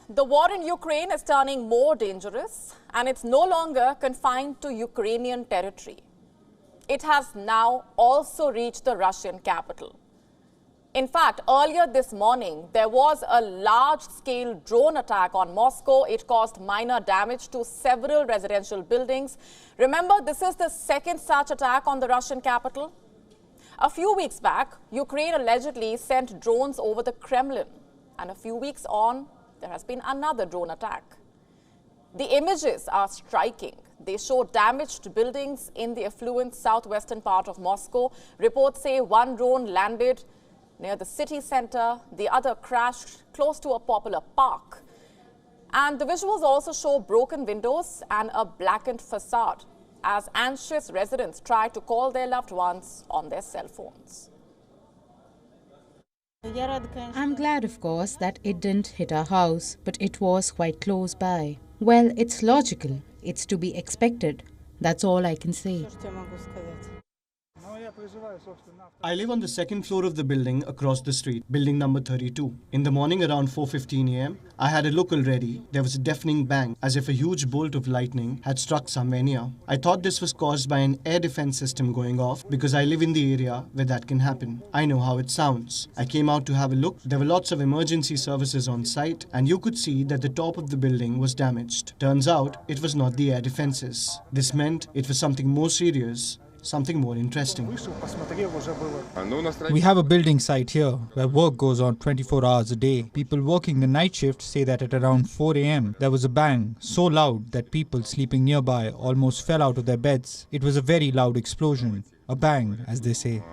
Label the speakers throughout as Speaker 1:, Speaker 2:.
Speaker 1: The war in Ukraine is turning more dangerous, and it's no longer confined to Ukrainian territory. It has now also reached the Russian capital. In fact, earlier this morning, there was a large-scale drone attack on Moscow. It caused minor damage to several residential buildings. Remember, this is the second such attack on the Russian capital. A few weeks back, Ukraine allegedly sent drones over the Kremlin, and a few weeks on, there has been another drone attack. The images are striking. They show damaged buildings in the affluent southwestern part of Moscow. Reports say one drone landed near the city center, the other crashed close to a popular park. And the visuals also show broken windows and a blackened facade as anxious residents try to call their loved ones on their cell phones.
Speaker 2: I'm glad, of course, that it didn't hit our house, but it was quite close by. Well, it's logical. It's to be expected. That's all I can say.
Speaker 3: I live on the second floor of the building across the street, building number 32. In the morning around 4:15 a.m., I had a look already. There was a deafening bang, as if a huge bolt of lightning had struck somewhere near. I thought this was caused by an air defense system going off because I live in the area where that can happen. I know how it sounds. I came out to have a look. There were lots of emergency services on site, and you could see that the top of the building was damaged. Turns out, it was not the air defenses. This meant it was something more serious. Something more interesting.
Speaker 4: We have a building site here where work goes on 24 hours a day. People working the night shift say that at around 4 a.m. there was a bang so loud that people sleeping nearby almost fell out of their beds. It was a very loud explosion. A bang, as they say.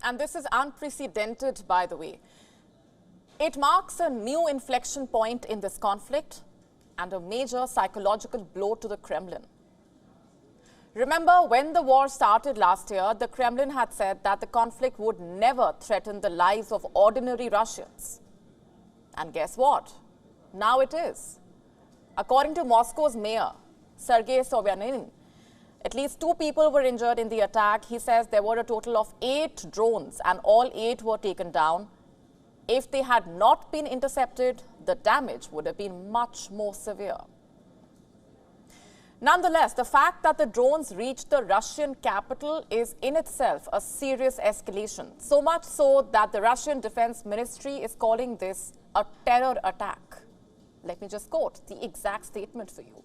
Speaker 1: And this is unprecedented, by the way. It marks a new inflection point in this conflict and a major psychological blow to the Kremlin. Remember, when the war started last year, the Kremlin had said that the conflict would never threaten the lives of ordinary Russians. And guess what? Now it is. According to Moscow's mayor, Sergei Sobyanin, at least 2 people were injured in the attack. He says there were a total of 8 drones and all 8 were taken down. If they had not been intercepted, the damage would have been much more severe. Nonetheless, the fact that the drones reached the Russian capital is in itself a serious escalation, so much so that the Russian Defense Ministry is calling this a terror attack. Let me just quote the exact statement for you.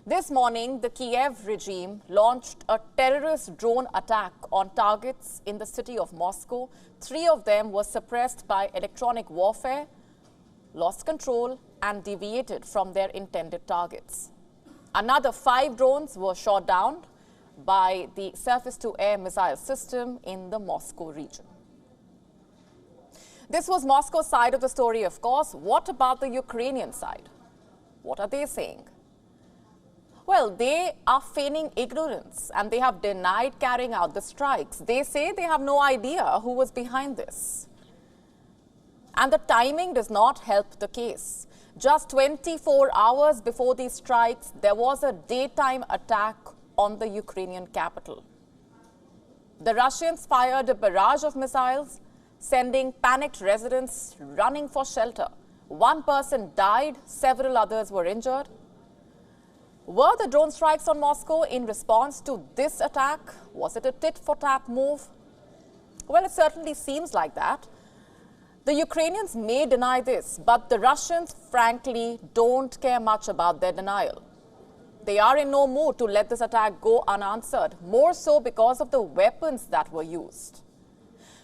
Speaker 1: This morning, the Kiev regime launched a terrorist drone attack on targets in the city of Moscow. 3 of them were suppressed by electronic warfare, lost control, and deviated from their intended targets. Another 5 drones were shot down by the surface-to-air missile system in the Moscow region. This was Moscow's side of the story, of course. What about the Ukrainian side? What are they saying? Well, they are feigning ignorance and they have denied carrying out the strikes. They say they have no idea who was behind this. And the timing does not help the case. Just 24 hours before these strikes, there was a daytime attack on the Ukrainian capital. The Russians fired a barrage of missiles, sending panicked residents running for shelter. 1 person died, several others were injured. Were the drone strikes on Moscow in response to this attack? Was it a tit-for-tat move? Well, it certainly seems like that. The Ukrainians may deny this, but the Russians, frankly, don't care much about their denial. They are in no mood to let this attack go unanswered, more so because of the weapons that were used.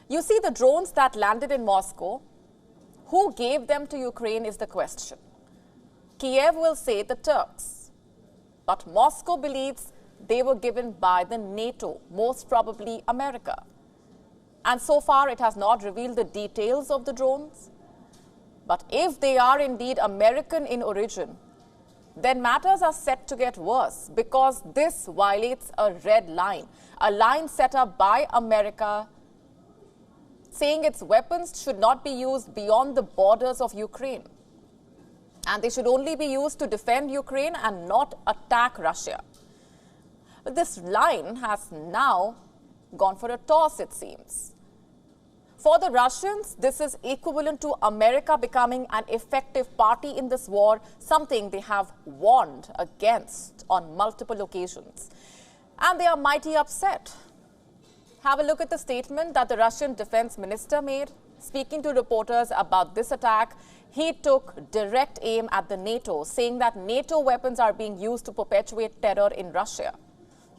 Speaker 1: You see, the drones that landed in Moscow, who gave them to Ukraine is the question. Kiev will say the Turks. But Moscow believes they were given by the NATO, most probably America. And so far, it has not revealed the details of the drones. But if they are indeed American in origin, then matters are set to get worse because this violates a red line, a line set up by America saying its weapons should not be used beyond the borders of Ukraine. And they should only be used to defend Ukraine and not attack Russia. But this line has now gone for a toss, it seems. For the Russians, this is equivalent to America becoming an effective party in this war, something they have warned against on multiple occasions. And they are mighty upset. Have a look at the statement that the Russian defense minister made. Speaking to reporters about this attack, he took direct aim at the NATO, saying that NATO weapons are being used to perpetuate terror in Russia.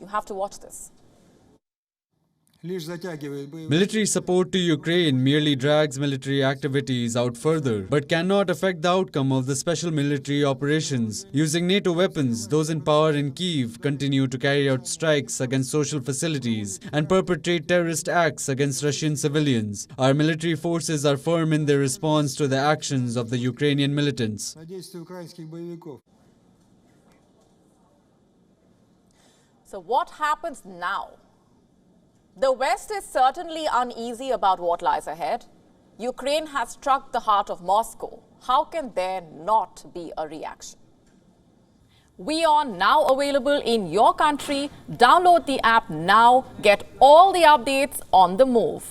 Speaker 1: You have to watch this.
Speaker 5: Military support to Ukraine merely drags military activities out further, but cannot affect the outcome of the special military operations. Using NATO weapons, those in power in Kyiv continue to carry out strikes against social facilities and perpetrate terrorist acts against Russian civilians. Our military forces are firm in their response to the actions of the Ukrainian militants.
Speaker 1: So what happens now? The West is certainly uneasy about what lies ahead. Ukraine has struck the heart of Moscow. How can there not be a reaction? WION now available in your country. Download the app now. Get all the updates on the move.